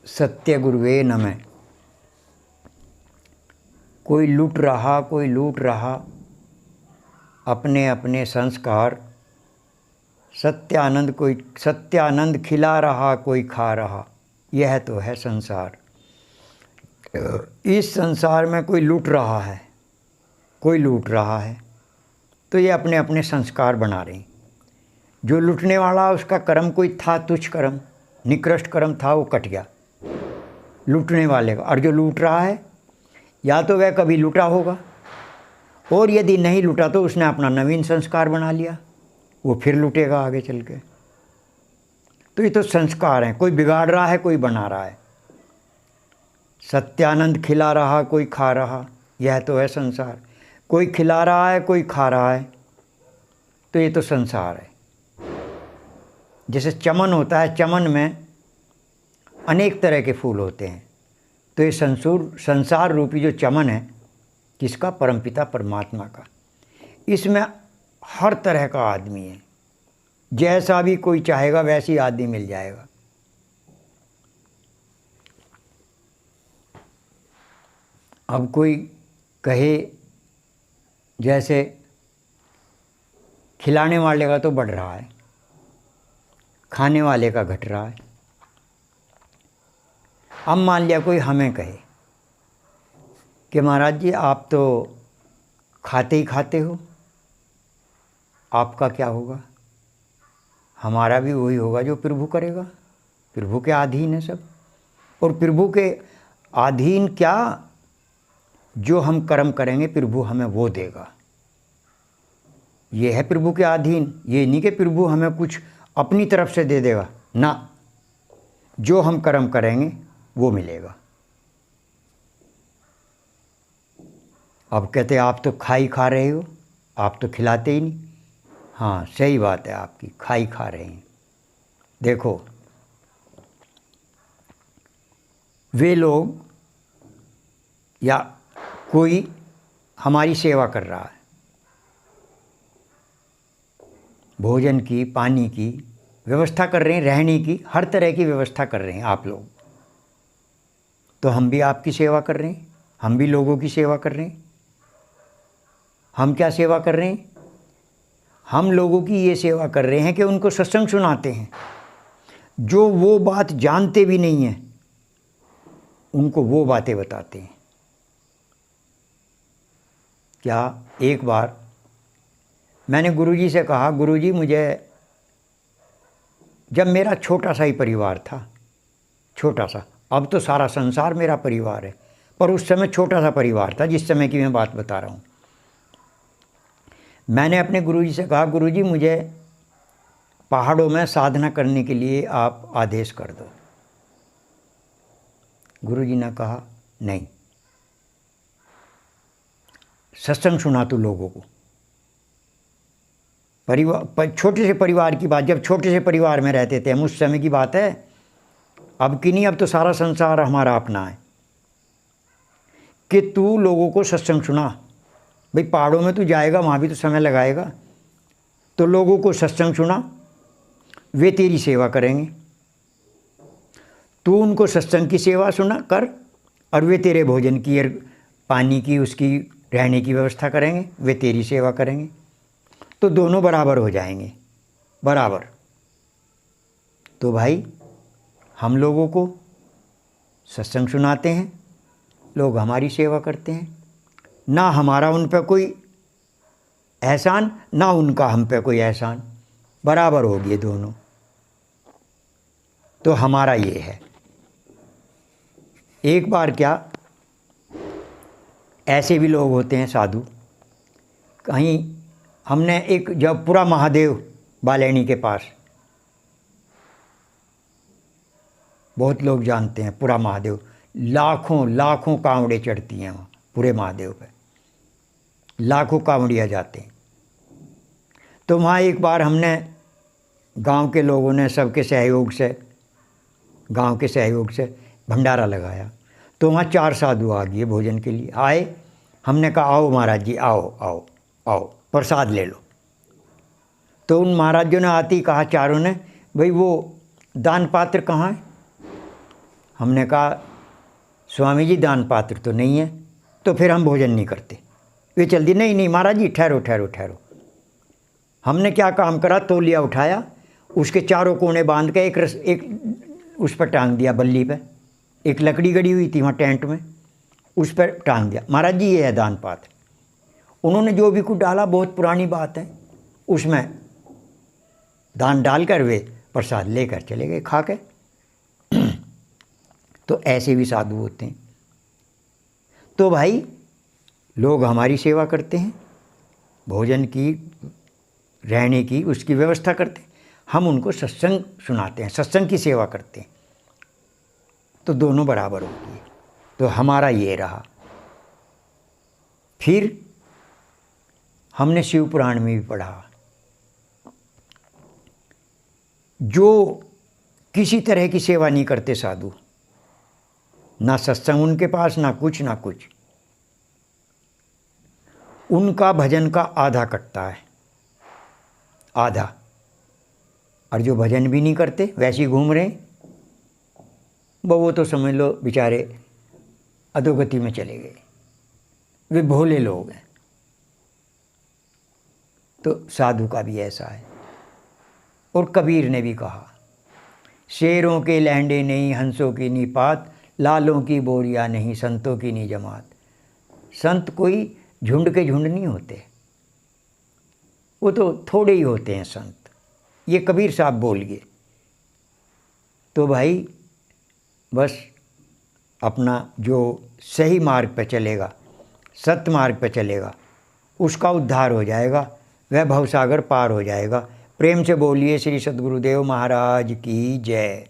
सत्य गुरुवे नमः। कोई लूट रहा, कोई लूट रहा अपने अपने संस्कार। सत्यानंद खिला रहा, कोई खा रहा। यह तो है संसार। इस संसार में कोई लूट रहा है, कोई लूट रहा है, तो ये अपने अपने संस्कार बना रहे हैं। जो लूटने वाला उसका कर्म कोई था तुच्छ कर्म, निकृष्ट कर्म था, वो कट गया लूटने वाले का। और जो लूट रहा है, या तो वह कभी लूटा होगा, और यदि नहीं लूटा तो उसने अपना नवीन संस्कार बना लिया, वो फिर लूटेगा आगे चल के। तो ये तो संस्कार हैं, कोई बिगाड़ रहा है, कोई बना रहा है। सत्यानंद खिला रहा, कोई खा रहा, यह तो है संसार। कोई खिला रहा है, कोई खा रहा है, तो ये तो संसार है। जैसे चमन होता है, चमन में अनेक तरह के फूल होते हैं, तो ये संसार रूपी जो चमन है, किसका? परमपिता परमात्मा का। इसमें हर तरह का आदमी है, जैसा भी कोई चाहेगा वैसी आदमी मिल जाएगा। अब कोई कहे जैसे खिलाने वाले का तो बढ़ रहा है, खाने वाले का घट रहा है। अब मान लिया कोई हमें कहे कि महाराज जी आप तो खाते ही खाते हो, आपका क्या होगा? हमारा भी वही होगा जो प्रभु करेगा। प्रभु के अधीन है सब, और प्रभु के अधीन क्या, जो हम कर्म करेंगे प्रभु हमें वो देगा। ये है प्रभु के अधीन। ये नहीं कि प्रभु हमें कुछ अपनी तरफ से दे देगा ना, जो हम कर्म करेंगे वो मिलेगा। अब कहते आप तो खा रहे हो, आप तो खिलाते ही नहीं। हाँ सही बात है आपकी, खा रहे हैं। देखो वे लोग या कोई हमारी सेवा कर रहा है, भोजन की, पानी की व्यवस्था कर रहे हैं, रहने की हर तरह की व्यवस्था कर रहे हैं आप लोग, तो हम भी आपकी सेवा कर रहे हैं, हम भी लोगों की सेवा कर रहे हैं। हम क्या सेवा कर रहे हैं? हम लोगों की ये सेवा कर रहे हैं कि उनको सत्संग सुनाते हैं। जो वो बात जानते भी नहीं हैं, उनको वो बातें बताते हैं। क्या एक बार मैंने गुरुजी से कहा, गुरुजी मुझे, जब मेरा छोटा सा ही परिवार था, छोटा सा, अब तो सारा संसार मेरा परिवार है, पर उस समय छोटा सा परिवार था जिस समय की मैं बात बता रहा हूँ। मैंने अपने गुरुजी से कहा, गुरुजी मुझे पहाड़ों में साधना करने के लिए आप आदेश कर दो। गुरुजी ने कहा नहीं, सत्संग सुना तू लोगों को। छोटे से परिवार की बात, जब छोटे से परिवार में रहते थे हम, उस समय की बात है, अब की नहीं, अब तो सारा संसार हमारा अपना है। कि तू लोगों को सत्संग सुना। भाई पहाड़ों में तू जाएगा, वहाँ भी तो समय लगाएगा, तो लोगों को सत्संग सुना, वे तेरी सेवा करेंगे। तू उनको सत्संग की सेवा सुना कर, और वे तेरे भोजन की और पानी की, उसकी रहने की व्यवस्था करेंगे, वे तेरी सेवा करेंगे, तो दोनों बराबर हो जाएंगे, बराबर। तो भाई हम लोगों को सत्संग सुनाते हैं, लोग हमारी सेवा करते हैं, ना हमारा उन पर कोई एहसान, ना उनका हम पे कोई एहसान, बराबर हो गए दोनों। तो हमारा ये है। एक बार क्या, ऐसे भी लोग होते हैं साधु, कहीं हमने एक, जब पूरा महादेव बालैनी के पास, बहुत लोग जानते हैं पूरा महादेव, लाखों लाखों कांवड़े चढ़ती हैं वहाँ पूरे महादेव पे, लाखों कांवड़िया जाते हैं। तो वहाँ एक बार हमने गांव के लोगों ने सबके सहयोग से, गांव के सहयोग से भंडारा लगाया। तो वहाँ 4 साधु आ गए भोजन के लिए, आए। हमने कहा आओ महाराज जी, आओ आओ आओ, प्रसाद ले लो। तो उन महाराजों ने आते ही कहा, चारों ने, भाई वो दान पात्र कहाँ है? हमने कहा स्वामी जी दान पात्र तो नहीं है, तो फिर हम भोजन नहीं करते। वे चल दी, नहीं नहीं महाराज जी ठहरो ठहरो ठहरो। हमने क्या काम करा, तौलिया उठाया, उसके चारों कोने बांध के एक उस पर टांग दिया, बल्ली पे एक लकड़ी गड़ी हुई थी वहाँ टेंट में, उस पर टांग दिया, महाराज जी ये है दान पात्र। उन्होंने जो भी कुछ डाला, बहुत पुरानी बात है, उसमें दान डालकर वे प्रसाद लेकर चले गए खा के। तो ऐसे भी साधु होते हैं। तो भाई लोग हमारी सेवा करते हैं, भोजन की, रहने की, उसकी व्यवस्था करते हैं, हम उनको सत्संग सुनाते हैं, सत्संग की सेवा करते हैं, तो दोनों बराबर होती है। तो हमारा ये रहा। फिर हमने शिव पुराण में भी पढ़ा, जो किसी तरह की सेवा नहीं करते साधु, ना सत्संग उनके पास, ना कुछ ना कुछ, उनका भजन का आधा कटता है, आधा। और जो भजन भी नहीं करते, वैसे ही घूम रहे, वो तो समझ लो बेचारे अधोगति में चले गए, वे भोले लोग हैं। तो साधु का भी ऐसा है। और कबीर ने भी कहा, शेरों के लहंडे नहीं, हंसों की नहीं पात, लालों की बोरिया नहीं, संतों की नहीं जमात। संत कोई झुंड के झुंड नहीं होते, वो तो थोड़े ही होते हैं संत, ये कबीर साहब बोल गए। तो भाई बस अपना जो सही मार्ग पे चलेगा, सत्य मार्ग पे चलेगा, उसका उद्धार हो जाएगा, वह भवसागर पार हो जाएगा। प्रेम से बोलिए श्री सद्गुरुदेव महाराज की जय।